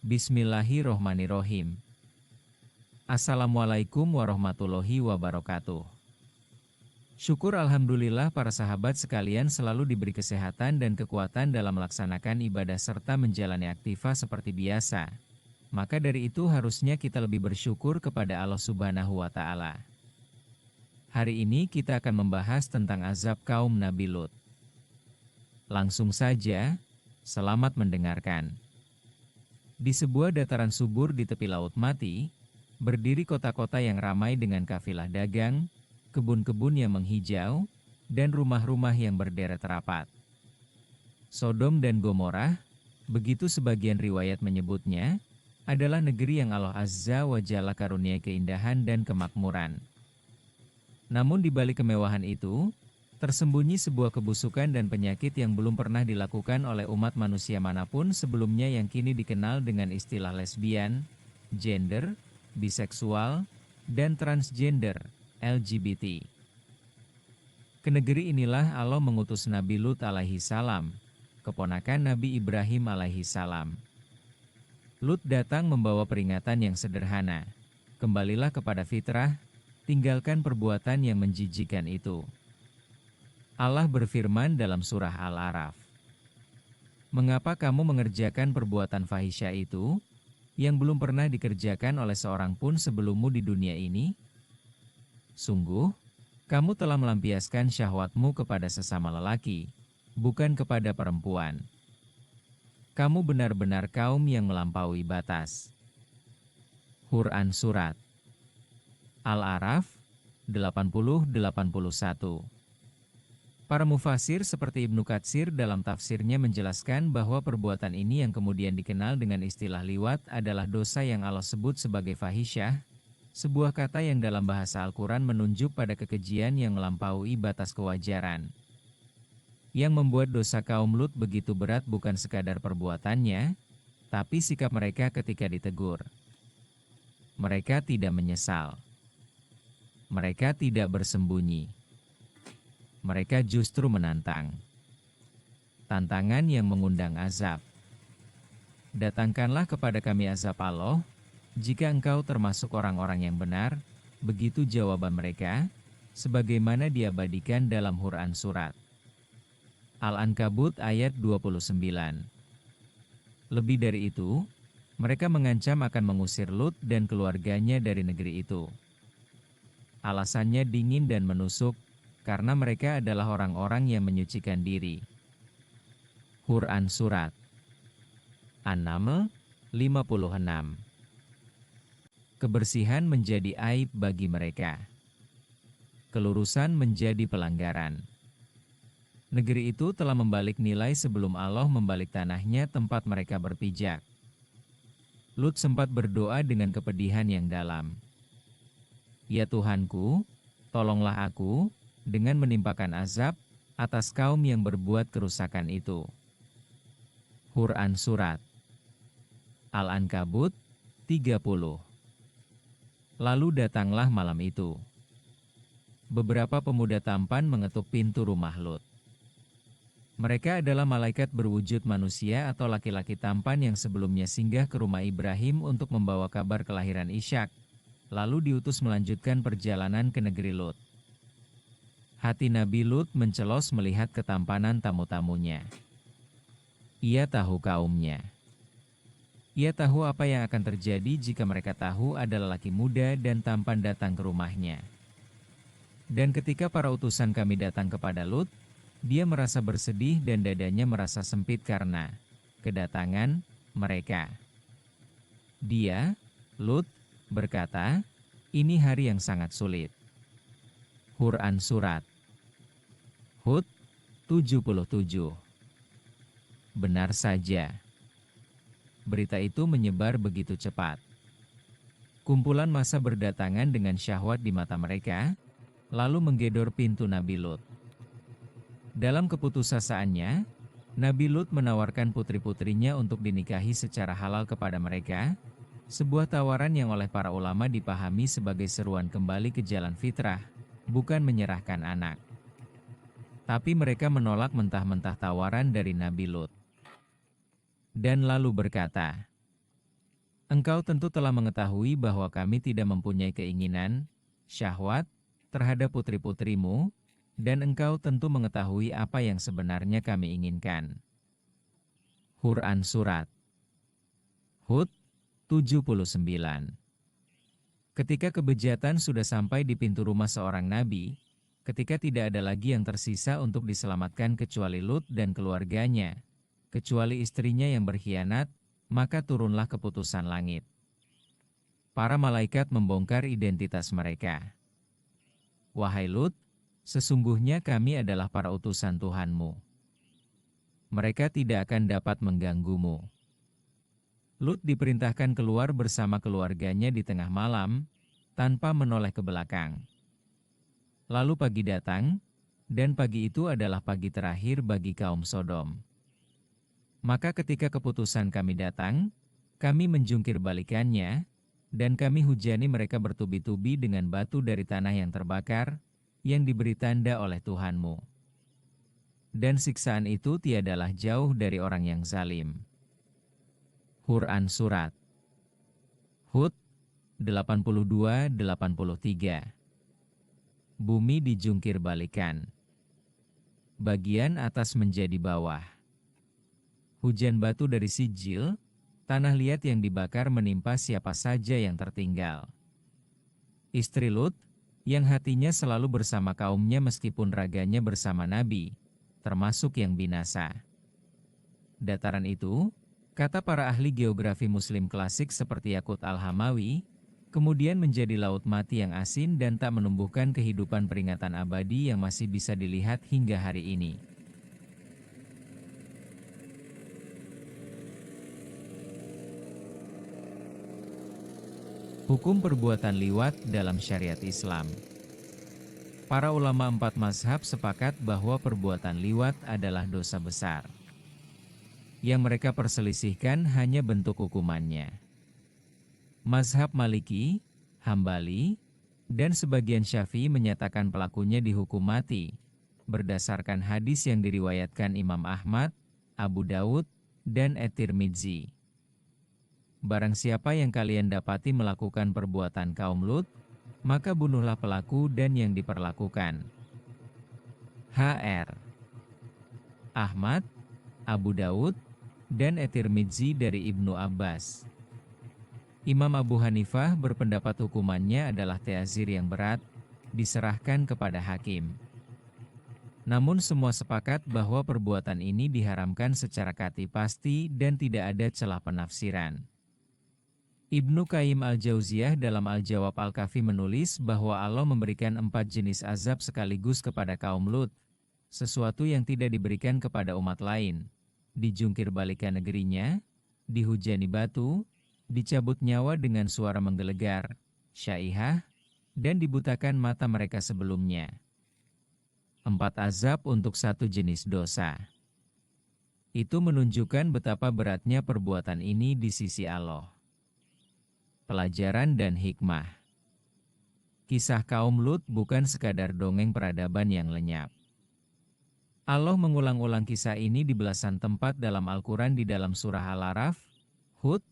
Bismillahirrohmanirrohim. Assalamualaikum warahmatullahi wabarakatuh. Syukur alhamdulillah para sahabat sekalian selalu diberi kesehatan dan kekuatan dalam melaksanakan ibadah serta menjalani aktivitas seperti biasa. Maka dari itu harusnya kita lebih bersyukur kepada Allah Subhanahu wa Ta'ala. Hari ini kita akan membahas tentang azab kaum Nabi Lut. Langsung saja, selamat mendengarkan. Di sebuah dataran subur di tepi Laut Mati, berdiri kota-kota yang ramai dengan kafilah dagang, kebun-kebun yang menghijau, dan rumah-rumah yang berderet rapat. Sodom dan Gomorrah, begitu sebagian riwayat menyebutnya, adalah negeri yang Allah Azza wa Jalla karuniai keindahan dan kemakmuran. Namun di balik kemewahan itu, tersembunyi sebuah kebusukan dan penyakit yang belum pernah dilakukan oleh umat manusia manapun sebelumnya yang kini dikenal dengan istilah lesbian, gender, biseksual, dan transgender, LGBT. Ke negeri inilah Allah mengutus Nabi Lut alaihi salam, keponakan Nabi Ibrahim alaihi salam. Lut datang membawa peringatan yang sederhana, kembalilah kepada fitrah, tinggalkan perbuatan yang menjijikkan itu. Allah berfirman dalam surah Al-A'raf, "Mengapa kamu mengerjakan perbuatan fahisyah itu, yang belum pernah dikerjakan oleh seorang pun sebelummu di dunia ini? Sungguh, kamu telah melampiaskan syahwatmu kepada sesama lelaki, bukan kepada perempuan. Kamu benar-benar kaum yang melampaui batas." Quran Surat Al-A'raf 80-81. Para mufasir seperti Ibnu Katsir dalam tafsirnya menjelaskan bahwa perbuatan ini yang kemudian dikenal dengan istilah liwat adalah dosa yang Allah sebut sebagai fahisyah, sebuah kata yang dalam bahasa Al-Quran menunjuk pada kekejian yang melampaui batas kewajaran. Yang membuat dosa kaum Lut begitu berat bukan sekadar perbuatannya, tapi sikap mereka ketika ditegur. Mereka tidak menyesal. Mereka tidak bersembunyi. Mereka justru menantang. Tantangan yang mengundang azab. Datangkanlah kepada kami azab Allah, jika engkau termasuk orang-orang yang benar, begitu jawaban mereka, sebagaimana diabadikan dalam Quran Surat Al-Ankabut ayat 29. Lebih dari itu, mereka mengancam akan mengusir Lut dan keluarganya dari negeri itu. Alasannya dingin dan menusuk, karena mereka adalah orang-orang yang menyucikan diri. Quran Surat An-Naml 56. Kebersihan menjadi aib bagi mereka. Kelurusan menjadi pelanggaran. Negeri itu telah membalik nilai sebelum Allah membalik tanahnya tempat mereka berpijak. Lut sempat berdoa dengan kepedihan yang dalam. "Ya Tuhanku, tolonglah aku, dengan menimpakan azab atas kaum yang berbuat kerusakan itu." Quran Surat Al-Ankabut 30. Lalu datanglah malam itu. Beberapa pemuda tampan mengetuk pintu rumah Lut. Mereka adalah malaikat berwujud manusia atau laki-laki tampan yang sebelumnya singgah ke rumah Ibrahim untuk membawa kabar kelahiran Ishak, lalu diutus melanjutkan perjalanan ke negeri Lut. Hati Nabi Lut mencelos melihat ketampanan tamu-tamunya. Ia tahu kaumnya. Ia tahu apa yang akan terjadi jika mereka tahu ada lelaki muda dan tampan datang ke rumahnya. Dan ketika para utusan kami datang kepada Lut, dia merasa bersedih dan dadanya merasa sempit karena kedatangan mereka. Dia, Lut, berkata, "Ini hari yang sangat sulit." Quran Surat Hud 77. Benar saja. Berita itu menyebar begitu cepat. Kumpulan massa berdatangan dengan syahwat di mata mereka, lalu menggedor pintu Nabi Lut. Dalam keputusasaannya, Nabi Lut menawarkan putri-putrinya untuk dinikahi secara halal kepada mereka, sebuah tawaran yang oleh para ulama dipahami sebagai seruan kembali ke jalan fitrah, bukan menyerahkan anak. Tapi mereka menolak mentah-mentah tawaran dari Nabi Lut. Dan lalu berkata, Engkau tentu telah mengetahui bahwa kami tidak mempunyai keinginan, syahwat, terhadap putri-putrimu, dan engkau tentu mengetahui apa yang sebenarnya kami inginkan. Quran Surat Hud 79. Ketika kebejatan sudah sampai di pintu rumah seorang nabi, ketika tidak ada lagi yang tersisa untuk diselamatkan kecuali Lut dan keluarganya, kecuali istrinya yang berkhianat, maka turunlah keputusan langit. Para malaikat membongkar identitas mereka. Wahai Lut, sesungguhnya kami adalah para utusan Tuhanmu. Mereka tidak akan dapat mengganggumu. Lut diperintahkan keluar bersama keluarganya di tengah malam, tanpa menoleh ke belakang. Lalu pagi datang, dan pagi itu adalah pagi terakhir bagi kaum Sodom. Maka ketika keputusan kami datang, kami menjungkir balikannya, dan kami hujani mereka bertubi-tubi dengan batu dari tanah yang terbakar, yang diberi tanda oleh Tuhanmu. Dan siksaan itu tiadalah jauh dari orang yang zalim. Quran Surat Hud 82-83. Bumi dijungkir balikan. Bagian atas menjadi bawah. Hujan batu dari Sijil, tanah liat yang dibakar menimpa siapa saja yang tertinggal. Istri Lut, yang hatinya selalu bersama kaumnya meskipun raganya bersama Nabi, termasuk yang binasa. Dataran itu, kata para ahli geografi Muslim klasik seperti Yaqut Al-Hamawi, kemudian menjadi laut mati yang asin dan tak menumbuhkan kehidupan peringatan abadi yang masih bisa dilihat hingga hari ini. Hukum perbuatan liwat dalam syariat Islam. Para ulama 4 mazhab sepakat bahwa perbuatan liwat adalah dosa besar. Yang mereka perselisihkan hanya bentuk hukumannya. Mazhab Maliki, Hambali, dan sebagian Syafi'i menyatakan pelakunya dihukum mati, berdasarkan hadis yang diriwayatkan Imam Ahmad, Abu Daud, dan At-Tirmidzi. Barang siapa yang kalian dapati melakukan perbuatan kaum Lut, maka bunuhlah pelaku dan yang diperlakukan. Hr. Ahmad, Abu Daud, dan At-Tirmidzi dari Ibnu Abbas. Imam Abu Hanifah berpendapat hukumannya adalah ta'zir yang berat, diserahkan kepada hakim. Namun semua sepakat bahwa perbuatan ini diharamkan secara qat'i pasti dan tidak ada celah penafsiran. Ibnu Qayyim Al-Jauziyah dalam Al-Jawab Al-Kafi menulis bahwa Allah memberikan 4 jenis azab sekaligus kepada kaum Lut, sesuatu yang tidak diberikan kepada umat lain. Dijungkir balikan negerinya, dihujani batu, dicabut nyawa dengan suara menggelegar, syaihah, dan dibutakan mata mereka sebelumnya. 4 azab untuk 1 jenis dosa. Itu menunjukkan betapa beratnya perbuatan ini di sisi Allah. Pelajaran dan hikmah. Kisah kaum Lut bukan sekadar dongeng peradaban yang lenyap. Allah mengulang-ulang kisah ini di belasan tempat dalam Al-Quran di dalam surah Al-Araf, Hud,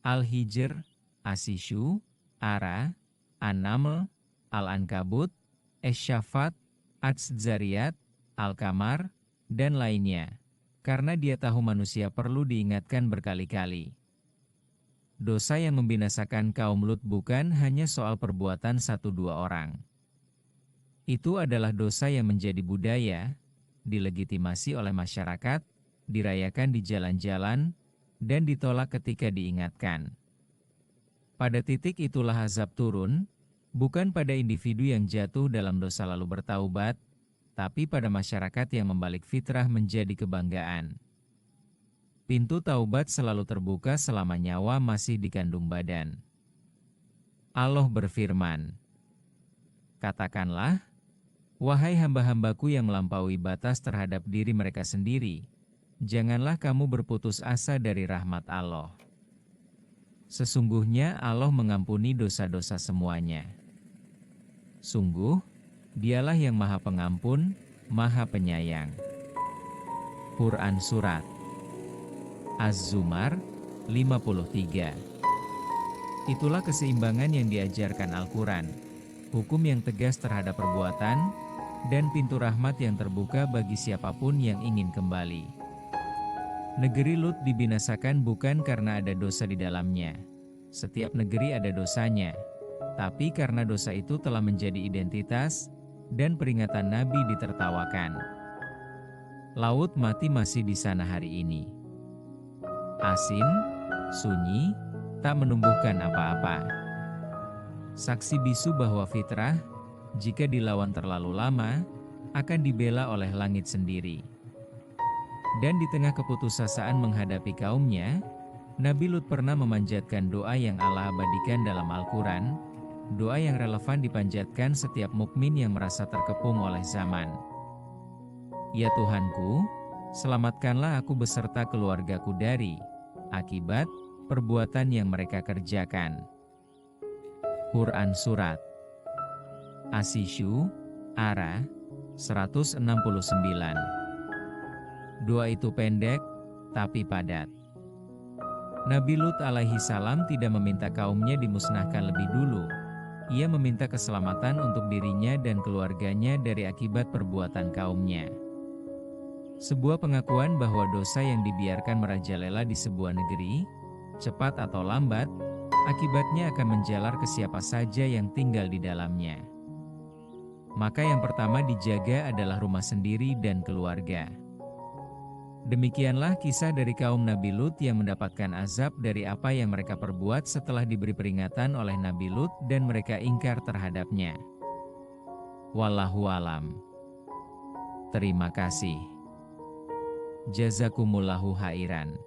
Al-Hijr, As-Sishu, Ara, An-Naml, Al-Ankabut, Asy-Syaffat, Adz-Dzariyat, Al-Qamar, dan lainnya, karena Dia tahu manusia perlu diingatkan berkali-kali. Dosa yang membinasakan kaum Lut bukan hanya soal perbuatan 1-2 orang. Itu adalah dosa yang menjadi budaya, dilegitimasi oleh masyarakat, dirayakan di jalan-jalan, dan ditolak ketika diingatkan. Pada titik itulah azab turun, bukan pada individu yang jatuh dalam dosa lalu bertaubat, tapi pada masyarakat yang membalik fitrah menjadi kebanggaan. Pintu taubat selalu terbuka selama nyawa masih dikandung badan. Allah berfirman, katakanlah, wahai hamba-hambaku yang melampaui batas terhadap diri mereka sendiri, janganlah kamu berputus asa dari rahmat Allah. Sesungguhnya Allah mengampuni dosa-dosa semuanya. Sungguh, Dialah yang Maha Pengampun, Maha Penyayang. Quran Surat Az-Zumar 53. Itulah keseimbangan yang diajarkan Al-Quran, hukum yang tegas terhadap perbuatan, dan pintu rahmat yang terbuka bagi siapapun yang ingin kembali. Negeri Lut dibinasakan bukan karena ada dosa di dalamnya. Setiap negeri ada dosanya, tapi karena dosa itu telah menjadi identitas, dan peringatan Nabi ditertawakan. Laut mati masih di sana hari ini. Asin, sunyi, tak menumbuhkan apa-apa. Saksi bisu bahwa fitrah, jika dilawan terlalu lama, akan dibela oleh langit sendiri. Dan di tengah keputusasaan menghadapi kaumnya, Nabi Lut pernah memanjatkan doa yang Allah abadikan dalam Al-Quran, doa yang relevan dipanjatkan setiap mukmin yang merasa terkepung oleh zaman. Ya Tuhanku, selamatkanlah aku beserta keluargaku dari akibat perbuatan yang mereka kerjakan. Quran Surat As-Sisyu, Ara, 169. Doa itu pendek, tapi padat. Nabi Lut alaihi salam tidak meminta kaumnya dimusnahkan lebih dulu. Ia meminta keselamatan untuk dirinya dan keluarganya dari akibat perbuatan kaumnya. Sebuah pengakuan bahwa dosa yang dibiarkan merajalela di sebuah negeri, cepat atau lambat, akibatnya akan menjalar ke siapa saja yang tinggal di dalamnya. Maka yang pertama dijaga adalah rumah sendiri dan keluarga. Demikianlah kisah dari kaum Nabi Lut yang mendapatkan azab dari apa yang mereka perbuat setelah diberi peringatan oleh Nabi Lut dan mereka ingkar terhadapnya. Wallahu alam. Terima kasih. Jazakumullahu khairan.